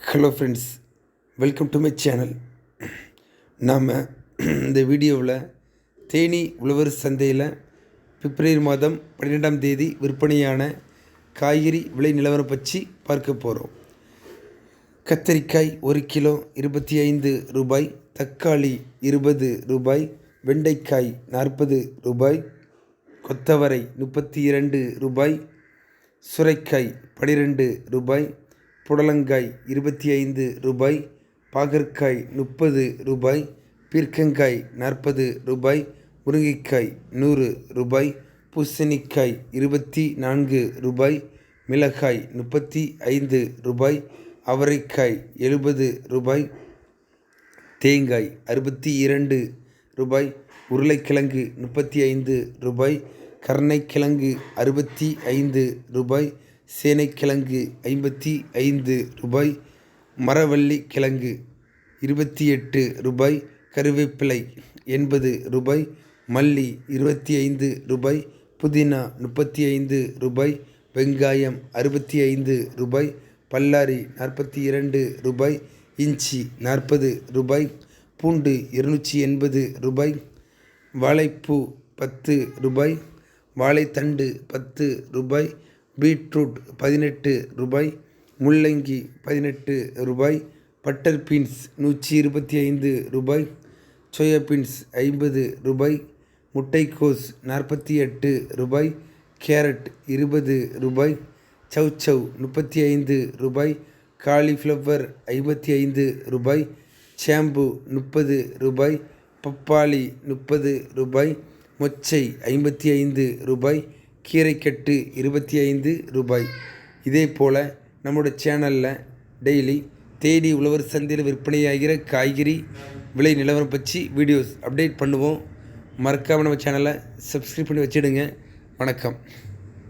Hello friends, welcome to my channel. நாம் இந்த வீடியோவில் தேனி உழவர் சந்தையில் பிப்ரவரி மாதம் 12ஆம் தேதி விற்பனையான காய்கறி விலை நிலவரம் பற்றி பார்க்க போகிறோம். கத்தரிக்காய் 1 கிலோ 25 ரூபாய், தக்காளி 20 ரூபாய், வெண்டைக்காய் 40 ரூபாய், கொத்தவரை 32 ரூபாய், சுரைக்காய் 12 ரூபாய், புடலங்காய் 25 ரூபாய், பாகற்காய் 30 ரூபாய், பீர்க்கங்காய் 40 ரூபாய், முருங்கைக்காய் 100 ரூபாய், பூசணிக்காய் 24 ரூபாய், மிளகாய் 35 ரூபாய், அவரைக்காய் 70 ரூபாய், தேங்காய் 62 ரூபாய், உருளைக்கிழங்கு 35 ரூபாய், கருணைக்கிழங்கு 65 ரூபாய், சேனைக்கிழங்கு 55 ரூபாய், மரவள்ளி கிழங்கு 28 ரூபாய், கருவேப்பிலை 80 ரூபாய், மல்லி 25 ரூபாய், புதினா 35 ரூபாய், வெங்காயம் 65 ரூபாய், பல்லாரி 42 ரூபாய், இஞ்சி 40 ரூபாய், பூண்டு 280 ரூபாய், வாழைப்பூ 10 ரூபாய், வாழைத்தண்டு 10 ரூபாய், பீட்ரூட் 18 ரூபாய், முள்ளங்கி 18 ரூபாய், பட்டர் பீன்ஸ் 125 ரூபாய், சோயா பீன்ஸ் 50 ரூபாய், முட்டைக்கோஸ் 48 ரூபாய், கேரட் 20 ரூபாய், சௌச்சவ் 35 ரூபாய், காலிஃப்ளவர் 55 ரூபாய், ஷாம்பு 30 ரூபாய், பப்பாளி 30 ரூபாய், மொச்சை 55 ரூபாய், கீரைக்கட்டு 25 ரூபாய். இதே போல் நம்மளோட சேனலில் டெய்லி தேடி உழவர் சந்தையில் விற்பனையாகிற காய்கறி விலை நிலவரம் பற்றி வீடியோஸ் அப்டேட் பண்ணுவோம். மறக்காமல் நம்ம சேனலை சப்ஸ்கிரைப் பண்ணி வச்சிடுங்க. வணக்கம்.